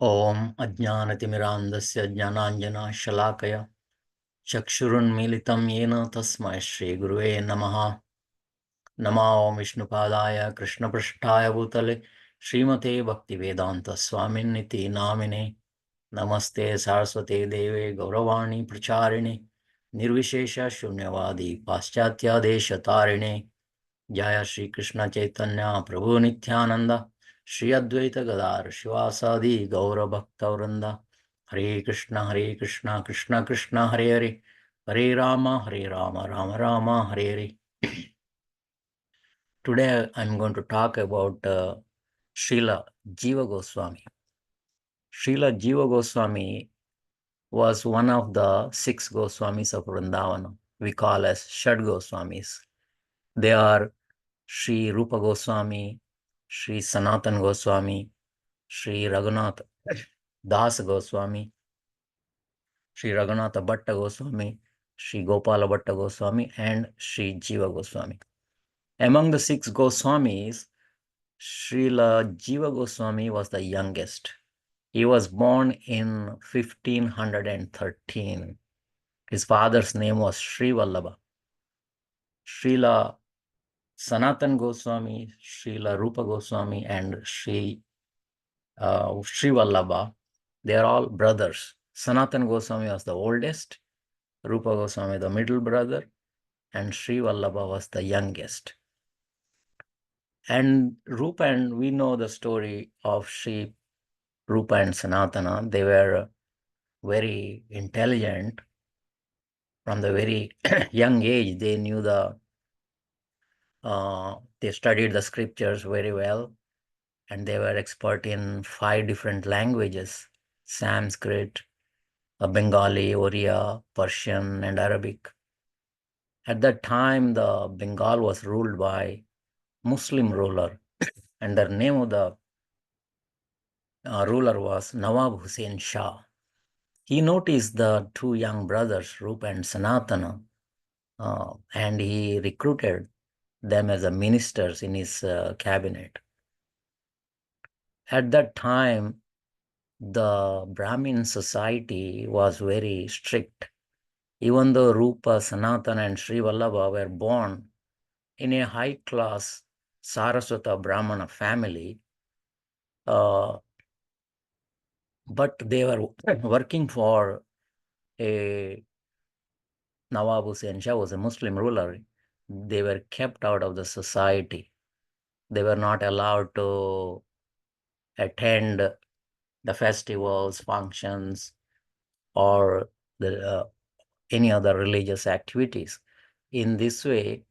ॐ अज्ञानतिमिरान्धस्य ज्ञानाञ्जना शलाकया चक्षुरुन्मीलितं येन तस्मै श्रीगुरुवे नमः। नमो विष्णुपादाय कृष्णपृष्ठाय भूतले श्रीमते भक्तिवेदान्तस्वामिन्निति नामिने। नमस्ते सारस्वते देवे गौरवाणी प्रचारिणे निर्विशेषशून्यवादी पाश्चात्यादेशतारिणे। जय श्री कृष्ण चैतन्य प्रभु नित्यानंद श्री अद्वैत गदार शिवासादि गौर भक्तवृंद। हरे कृष्ण कृष्ण कृष्ण हरे हरे, हरे Ram Ram Ram Hare Hare. Today I'm going to talk about Srila Jiva Goswami. Srila Jiva Goswami was one of the 6 Goswamis of Vrindavan. We call as Shad Goswamis. They are Sri Rupa Goswami, Sri Sanatan Goswami, Sri Raghunath Das Goswami, Sri Raghunath Bhatta Goswami, Sri Gopala Bhatta Goswami, and Sri Jiva Goswami. Among the 6 Goswamis, Srila Jiva Goswami was the youngest. He was born in 1513. His father's name was Sri Vallabha. Srila Sanatan Goswami, Srila Rupa Goswami, and Sri Vallabha, they are all brothers. Sanatan Goswami was the oldest, Rupa Goswami the middle brother, and Sri Vallabha was the youngest. And Rupa, and we know the story of Sri Rupa and Sanatana. They were very intelligent. From the very young age, they knew they studied the scriptures very well, and they were expert in 5 different languages: Sanskrit, Bengali, Oriya, Persian, and Arabic. At that time, the Bengal was ruled by Muslim ruler, and the name of the ruler was Nawab Hussain Shah. He noticed the 2 young brothers, Rupa and Sanatana, and he recruited them as ministers in his cabinet. At that time, the Brahmin society was very strict. Even though Rupa, Sanatana, and Sri Vallabha were born in a high-class Saraswata Brahmana family, but they were working for a Nawab Hussain Shah, was a Muslim ruler. They were kept out of the society. They were not allowed to attend the festivals, functions, or any other religious activities. In this way,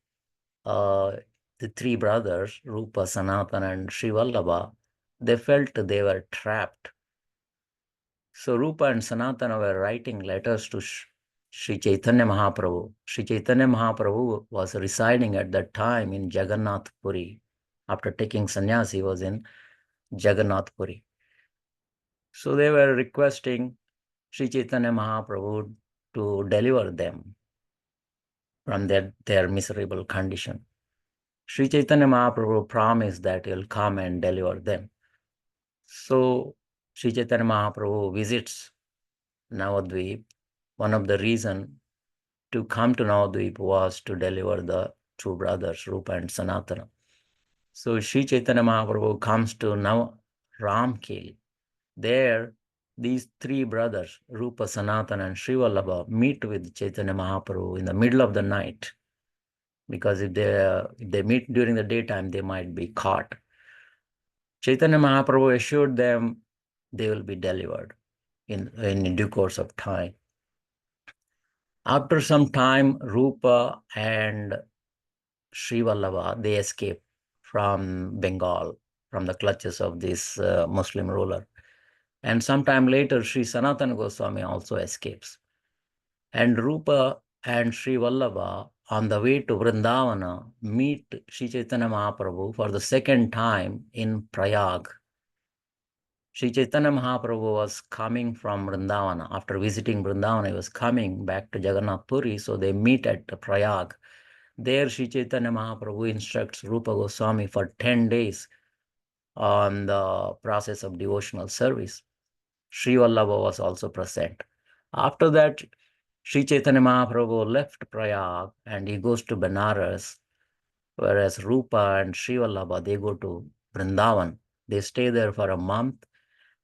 the 3 brothers, Rupa, Sanatana, and Sri Vallabha, they felt they were trapped. So Rupa and Sanatana were writing letters to Sri Chaitanya Mahaprabhu. Sri Chaitanya Mahaprabhu was residing at that time in Jagannath Puri. After taking sannyas, he was in Jagannath Puri. So they were requesting Sri Chaitanya Mahaprabhu to deliver them from their miserable condition. Sri Chaitanya Mahaprabhu promised that he'll come and deliver them. So Sri Chaitanya Mahaprabhu visits Navadvip. One of the reasons to come to Navadvip was to deliver the 2 brothers, Rupa and Sanatana. So Sri Chaitanya Mahaprabhu comes to Ramkeli. There, these 3 brothers, Rupa, Sanatana, and Sri Vallabha, meet with Chaitanya Mahaprabhu in the middle of the night, because if they meet during the daytime, they might be caught. Chaitanya Mahaprabhu assured them they will be delivered in due course of time. After some time, Rupa and Sri Vallabha, they escape from Bengal, from the clutches of this Muslim ruler. And sometime later, Sri Sanatana Goswami also escapes. And Rupa and Sri Vallabha, on the way to Vrindavana, meet Sri Chaitanya Mahaprabhu for the second time in Prayag. Sri Chaitanya Mahaprabhu was coming from Vrindavana. After visiting Vrindavana, he was coming back to Jagannath Puri, so they meet at Prayag. There, Sri Chaitanya Mahaprabhu instructs Rupa Goswami for 10 days on the process of devotional service. Sri Vallabha was also present. After that, Sri Chaitanya Mahaprabhu left Prayag and he goes to Benares, whereas Rupa and Sri Vallabha, they go to Vrindavan. They stay there for a month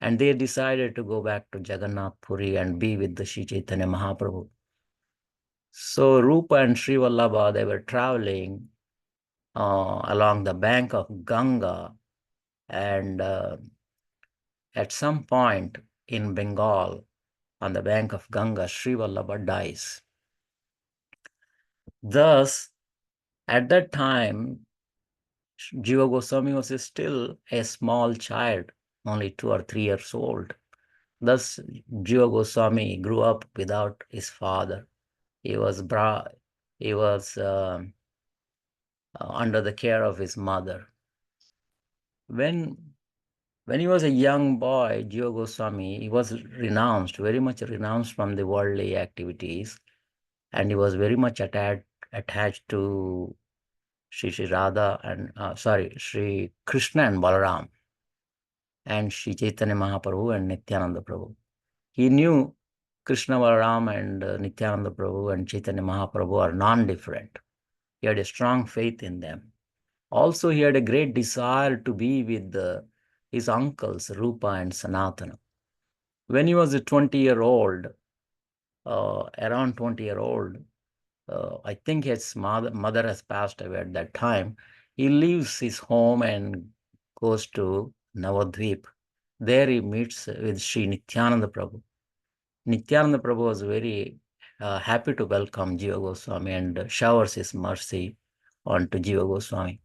and they decided to go back to Jagannath Puri and be with the Sri Chaitanya Mahaprabhu. So Rupa and Sri Vallabha, they were traveling along the bank of Ganga, and at some point in Bengal, on the bank of Ganga, Sri Vallabha dies. Thus, at that time, Jiva Goswami was still a small child, only 2 or 3 years old. Thus, Jiva Goswami grew up without his father. He was under the care of his mother. When he was a young boy, Jiva Goswami, he was very much renounced from the worldly activities, and he was very much attached to Sri Radha and Sri Krishna and Balaram, and Sri Chaitanya Mahaprabhu and Nityananda Prabhu. He knew Krishna, Balaram, and Nityananda Prabhu and Chaitanya Mahaprabhu are non-different. He had a strong faith in them. Also, he had a great desire to be with his uncles, Rupa and Sanatana. When he was a 20-year-old, around 20-year-old, I think his mother has passed away at that time. He leaves his home and goes to Navadvip. There he meets with Sri Nityananda Prabhu. Nityananda Prabhu was very happy to welcome Jiva Goswami and showers his mercy onto Jiva Goswami.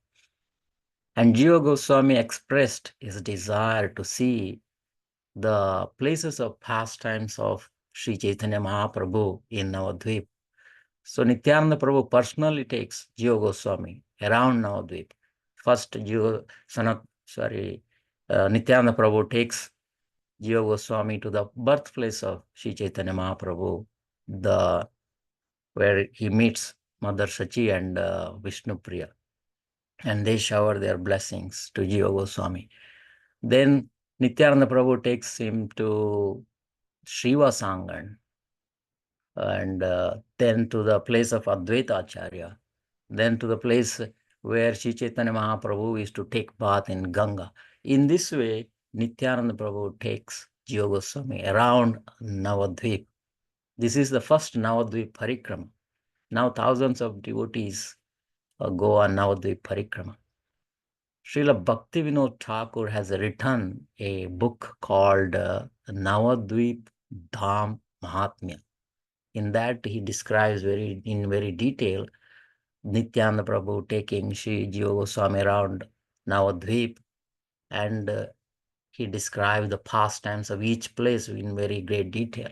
And Jiva Goswami expressed his desire to see the places of pastimes of Sri Chaitanya Mahaprabhu in Navadvip. So Nityananda Prabhu personally takes Jiva Goswami around Navadvip. First, Nityananda Prabhu takes Jiva Goswami to the birthplace of Sri Chaitanya Mahaprabhu, where he meets Mother Sachi and Vishnupriya, and they shower their blessings to Jiva Goswami. Then Nityananda Prabhu takes him to Shiva Sangan, and then to the place of Advaita Acharya, then to the place where Sri Chaitanya Mahaprabhu is to take bath in Ganga. In this way, Nityananda Prabhu takes Jiva Goswami around Navadvip. This is the first Navadvip Parikrama. Now thousands of devotees go on Navadvip Parikrama. Srila Bhaktivinoda Thakur has written a book called Navadvip Dham Mahatmya. In that, he describes in very detail Nityananda Prabhu taking Sri Jiva Goswami around Navadvip, and he describes the pastimes of each place in very great detail.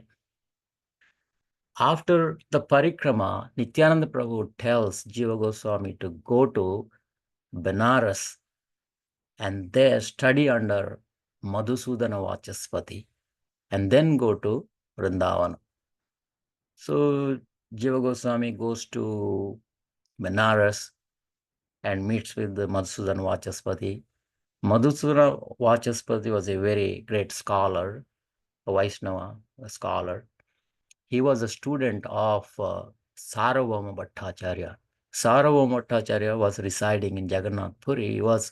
After the parikrama, Nityananda Prabhu tells Jiva Goswami to go to Benares and there study under Madhusudana Vachaspati and then go to Vrindavan. So Jiva Goswami goes to Benares and meets with the Madhusudana Vachaspati. Madhusudana Vachaspati was a very great scholar, a Vaishnava scholar. He was a student of Sarvabhauma Bhattacharya. Sarvabhauma Bhattacharya was residing in Jagannath Puri. He was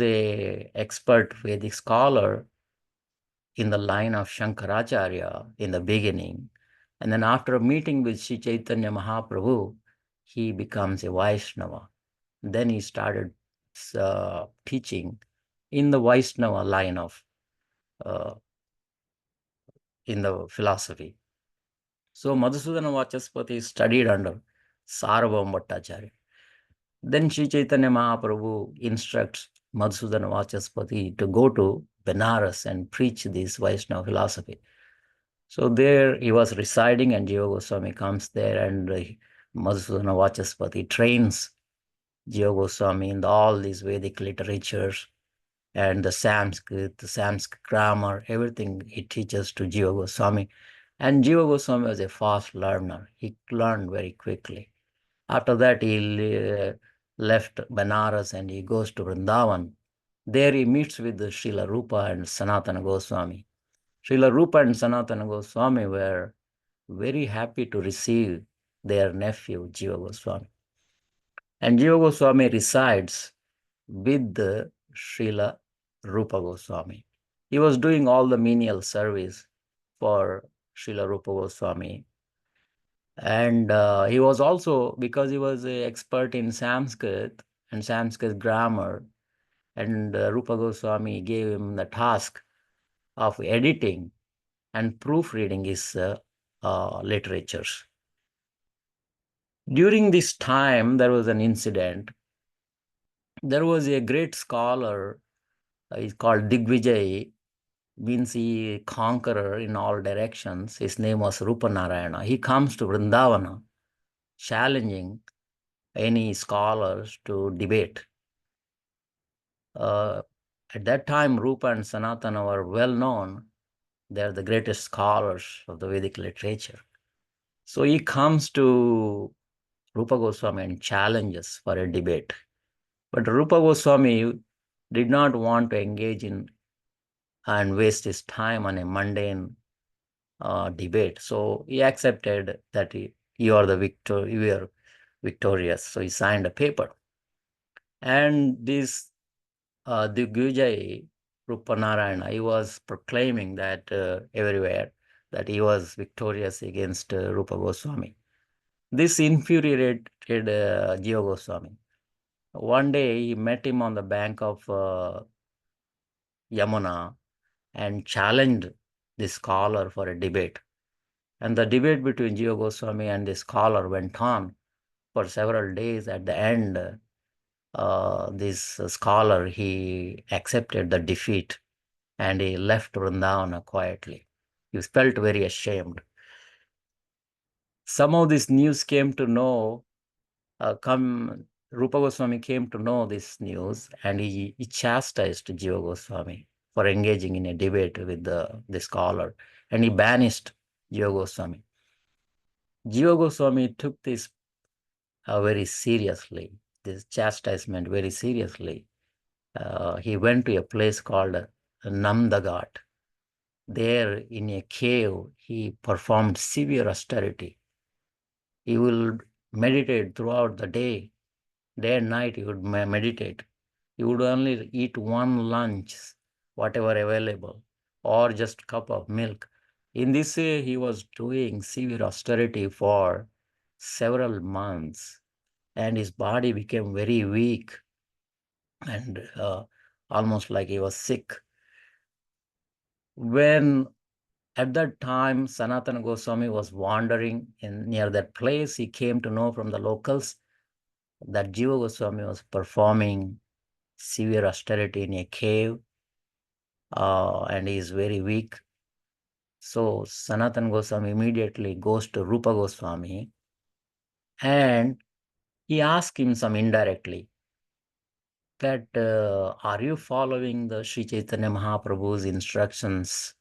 a expert Vedic scholar in the line of Shankaracharya in the beginning. And then after meeting with Sri Chaitanya Mahaprabhu, he becomes a Vaishnava. Then he started teaching in the Vaishnava line of in the philosophy. So Madhusudana Vachaspati studied under Sarvabhauma Bhattacharya. Then Sri Chaitanya Mahaprabhu instructs Madhusudana Vachaspati to go to Benares and preach this Vaishnava philosophy. So there he was residing, and Jiva Goswami comes there, and Madhusudana Vachaspati trains Jiva Goswami in all these Vedic literatures and the Sanskrit grammar, everything he teaches to Jiva Goswami. And Jiva Goswami was a fast learner. He learned very quickly. After that, he left Benares and he goes to Vrindavan. There he meets with Srila Rupa and Sanatana Goswami. Srila Rupa and Sanatana Goswami were very happy to receive their nephew, Jiva Goswami. And Jiva Goswami resides with the Srila Rupa Goswami. He was doing all the menial service for Srila Rupa Goswami. And he was also, because he was an expert in Sanskrit and Sanskrit grammar, and Rupa Goswami gave him the task of editing and proofreading his literatures. During this time, there was an incident. There was a great scholar, he's called Digvijay, means he conqueror in all directions. His name was Rupa Narayana. He comes to Vrindavana, challenging any scholars to debate. At that time, Rupa and Sanatana were well known. They're the greatest scholars of the Vedic literature. So he comes to Rupa Goswami and challenges for a debate. But Rupa Goswami did not want to engage in and waste his time on a mundane debate. So he accepted that you are victorious. So he signed a paper. And this Digvijay Rupanarayana, he was proclaiming that everywhere that he was victorious against Rupa Goswami. This infuriated Jiva Goswami. One day he met him on the bank of Yamuna and challenged the scholar for a debate. And the debate between Jiva Goswami and the scholar went on for several days. At the end, this scholar, he accepted the defeat and he left Vrindavana quietly. He felt very ashamed. Somehow this news came to know, Rupa Goswami came to know this news, and he chastised Jiva Goswami for engaging in a debate with the scholar, and he banished Jiva Goswami. Jiva Goswami took this very seriously, this chastisement very seriously. He went to a place called Namdagat. There in a cave, he performed severe austerity. He will meditate throughout the day and night. He would meditate. He would only eat one lunch, whatever available, or just cup of milk. In this way, he was doing severe austerity for several months, and his body became very weak and almost like he was sick. When at that time, Sanatana Goswami was wandering near that place, he came to know from the locals that Jiva Goswami was performing severe austerity in a cave, and he is very weak. So Sanatana Goswami immediately goes to Rupa Goswami and he asks him some indirectly that are you following the Sri Chaitanya Mahaprabhu's instructions,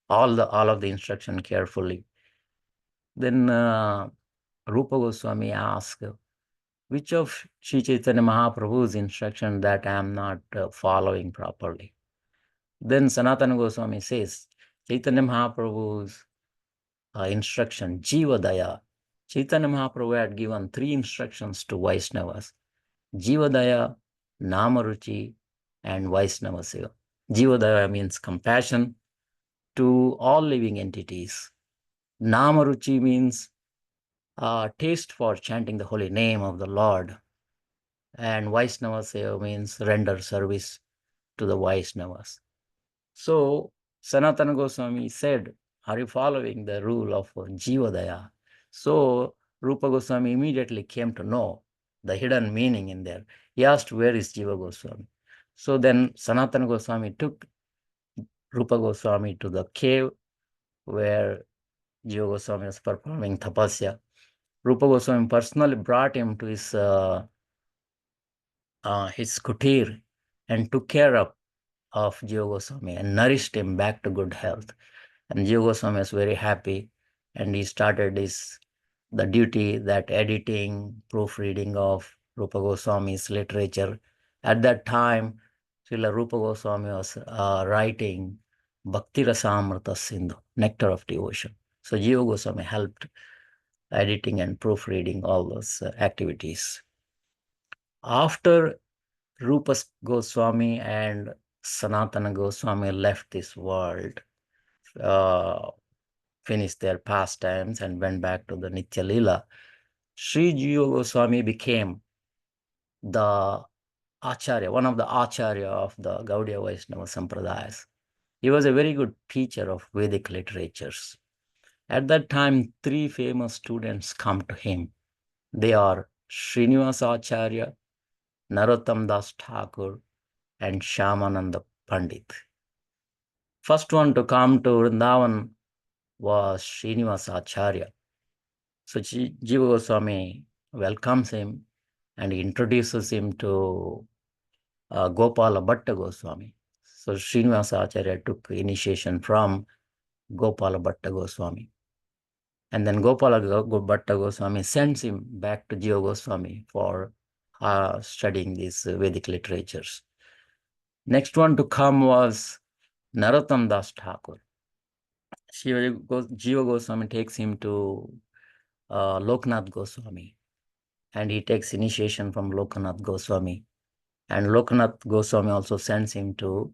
all of the instruction carefully? Then Rupa Goswami asked, which of Sri Chaitanya Mahaprabhu's instruction that I am not following properly? Then Sanatana Goswami says, Chaitanya Mahaprabhu's instruction, Jiva Daya. Chaitanya Mahaprabhu had given 3 instructions to Vaishnavas: Jiva Daya, Namaruchi, and Vaishnava Seva. Jiva Daya means compassion to all living entities. Namaruchi means taste for chanting the holy name of the Lord. And Vaishnava Seva means render service to the Vaishnavas. So Sanatana Goswami said, are you following the rule of Jivadaya? So Rupa Goswami immediately came to know the hidden meaning in there. He asked, where is Jiva Goswami? So then Sanatana Goswami took Rupa Goswami to the cave where Jiva Goswami was performing tapasya. Rupa Goswami personally brought him to his kutir and took care of Jiva Goswami and nourished him back to good health. And Jiva Goswami was very happy, and he started the duty that editing, proofreading of Rupa Goswami's literature. At that time, Srila Rupa Goswami was writing Bhakti Rasamrita Sindhu, Nectar of Devotion. So Jiva Goswami helped editing and proofreading all those activities. After Rupa Goswami and Sanatana Goswami left this world, finished their pastimes and went back to the Nitya Lila, Sri Jiva Goswami became the Acharya, one of the Acharya of the Gaudiya Vaishnava Sampradayas. He was a very good teacher of Vedic literatures. At that time, three famous students come to him. They are Srinivasa Acharya, Narottam Das Thakur, and Shyamananda Pandit. First one to come to Vrindavan was Srinivasa Acharya. So Jiva Goswami welcomes him and introduces him to Gopala Bhatta Goswami. So Srinivasa Acharya took initiation from Gopala Bhatta Goswami. And then Gopala Bhatta Goswami sends him back to Jiva Goswami for studying these Vedic literatures. Next one to come was Narottam Das Thakur. Jiva Goswami takes him to Loknath Goswami, and he takes initiation from Loknath Goswami. And Loknath Goswami also sends him to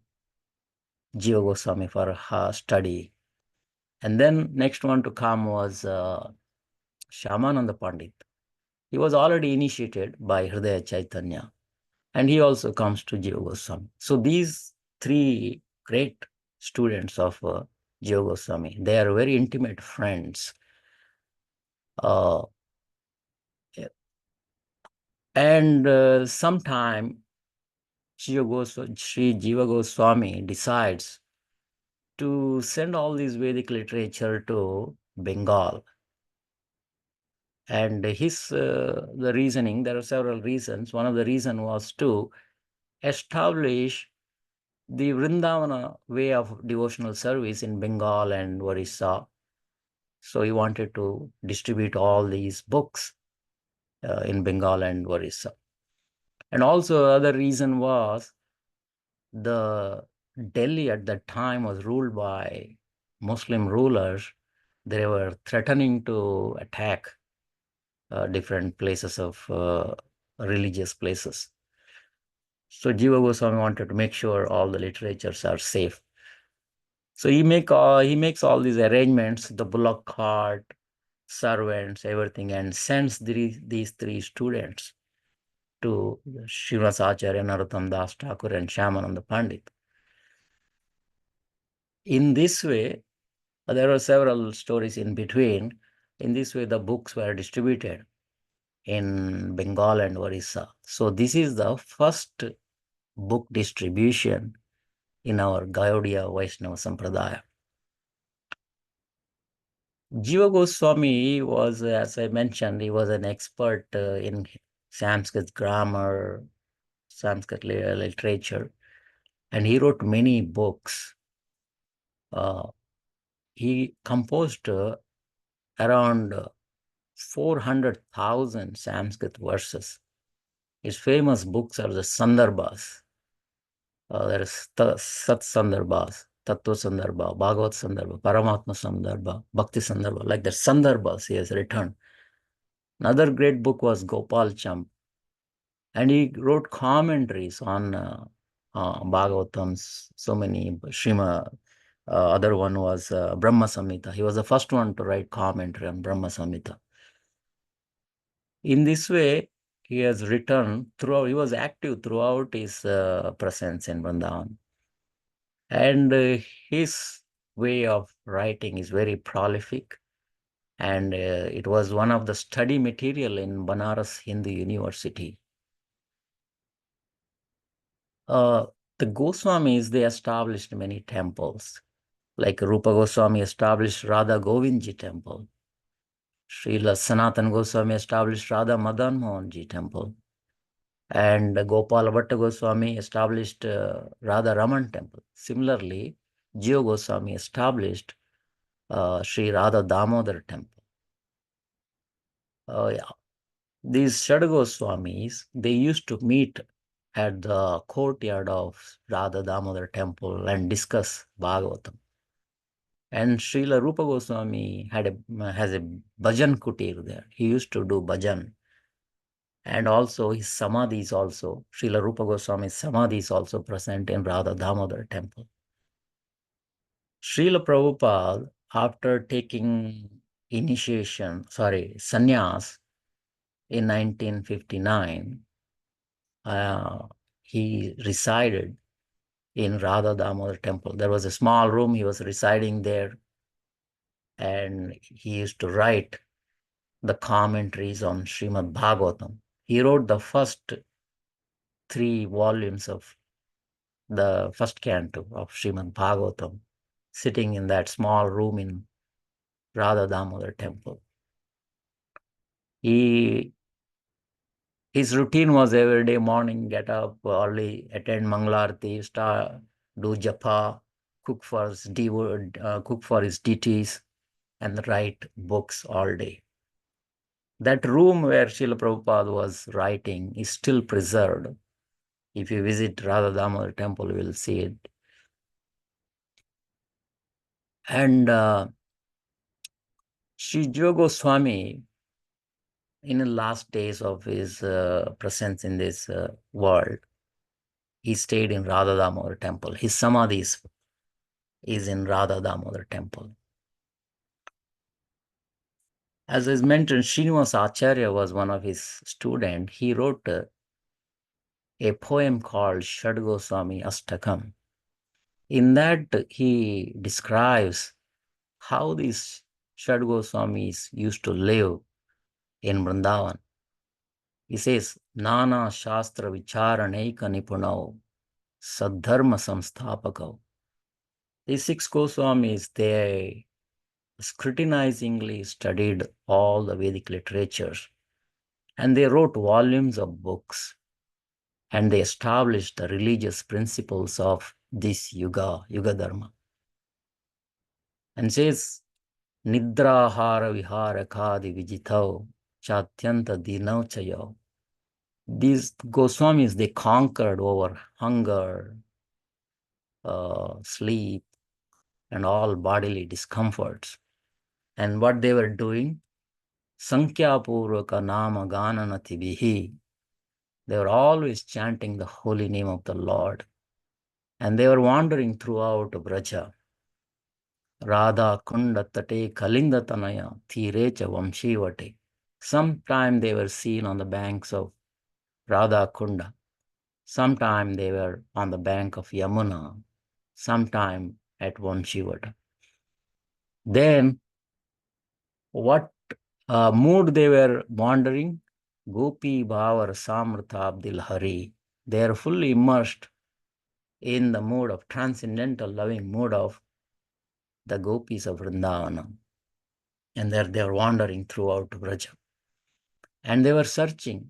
Jiva Goswami for study. And then next one to come was Shyamananda Pandit. He was already initiated by Hridaya Chaitanya, and he also comes to Jiva Goswami. So these three great students of Jiva Goswami, they are very intimate friends. And sometime Sri Jiva Goswami decides to send all this Vedic literature to Bengal. And his the reasoning, there are several reasons. One of the reasons was to establish the Vrindavana way of devotional service in Bengal and Orissa. So he wanted to distribute all these books in Bengal and Orissa. And also other reason was the Delhi at that time was ruled by Muslim rulers. They were threatening to attack different places of religious places. So Jiva Goswami wanted to make sure all the literatures are safe. So he makes all these arrangements, the bullock cart, servants, everything, and sends these three students to Srinivasa Acharya, Narottam Das Thakur, and Shyamananda Pandit. In this way, there were several stories in between. In this way, the books were distributed in Bengal and Orissa. So this is the first book distribution in our Gaudiya Vaishnava Sampradaya. Jiva Goswami was, as I mentioned, he was an expert in Sanskrit grammar, Sanskrit literature, and he wrote many books. He composed around 400,000 Sanskrit verses. His famous books are the Sandarbhas. There is Sat Sandarbhas, Tattva Sandarbha, Bhagavat Sandarbha, Paramatma Sandarbha, Bhakti Sandarbha, like the Sandarbhas he has written. Another great book was Gopal Champ, and he wrote commentaries on Bhagavatams, so many, Shrima, other one was Brahma Samhita. He was the first one to write commentary on Brahma Samhita. In this way, he has written throughout, he was active throughout his presence in Vrindavan. And his way of writing is very prolific. And it was one of the study material in Banaras Hindu University. The Goswamis, they established many temples. Like Rupa Goswami established Radha Govindji temple. Srila Sanatana Goswami established Radha Madan Mohanji temple. And Gopala Bhatta Goswami established Radha Raman temple. Similarly, Jiva Goswami established Sri Radha Damodar temple. These Shad Goswamis, they used to meet at the courtyard of Radha Damodar temple and discuss Bhagavatam. And Srila Rupa Goswami has a bhajan kutir there. He used to do bhajan. And also his samadhi is also, Srila Rupa Goswami's samadhi is also present in Radha Damodar temple. Srila Prabhupada, after taking sannyas in 1959, he resided in Radha Damodar temple. There was a small room, he was residing there, and he used to write the commentaries on Srimad Bhagavatam. He wrote the first 3 volumes of the first canto of Srimad Bhagavatam, sitting in that small room in Radha Damodar temple. His routine was every day morning, get up early, attend Mangalarti, do japa, cook for his deities, and write books all day. That room where Srila Prabhupada was writing is still preserved. If you visit Radha Damodar temple, you will see it. And Sri Jiva Goswami, in the last days of his presence in this world, he stayed in Radha Damodar temple. His samadhi is in Radha Damodar temple. As is mentioned, Srinivas Acharya was one of his students. He wrote a poem called Shad Goswami Astakam. In that, he describes how these Shad Goswamis used to live in Vrindavan. He says, Nana Shastra Vicharaneka Nipunau Sadharma Samsthapakau. These 6 Goswamis, they scrutinizingly studied all the Vedic literatures, and they wrote volumes of books, and they established the religious principles of this Yuga Dharma. And says, Nidrahara Vihara Kadi Vijitau Chatyanta Dinau Chayo. These Goswamis, they conquered over hunger, sleep, and all bodily discomforts. And what they were doing, Sankhya Purvaka Nama Gananati Vihi, they were always chanting the holy name of the Lord. And they were wandering throughout Braja. Radha Kunda Tate Kalinda Tanaya Thirecha Vamshivate. Sometime they were seen on the banks of Radha Kunda. Sometime they were on the bank of Yamuna. Sometime at Vamshivata. Then what mood they were wandering? Gopi Bhavar Samrta Abdil Hari. They are fully immersed in the mood of transcendental loving mood of the gopis of Vrindavana. And there they are wandering throughout Vraja. And they were searching.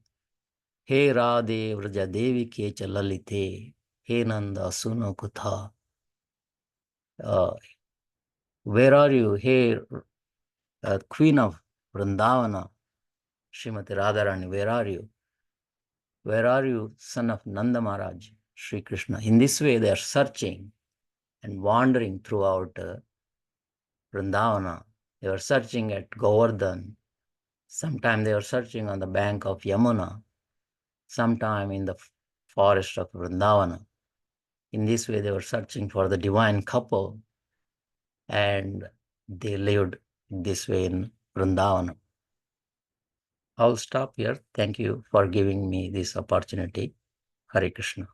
He Radhe Vraja Devi Kecha Lalite. He Nanda Suno Kutha. Where are you? Hey, Queen of Vrindavana, Srimati Radharani, where are you? Where are you, son of Nanda Maharaj, Sri Krishna? In this way, they are searching and wandering throughout Vrindavana. They were searching at Govardhan. Sometime they were searching on the bank of Yamuna. Sometime in the forest of Vrindavana. In this way, they were searching for the divine couple, and they lived this way in Vrindavana. I'll stop here. Thank you for giving me this opportunity. Hare Krishna.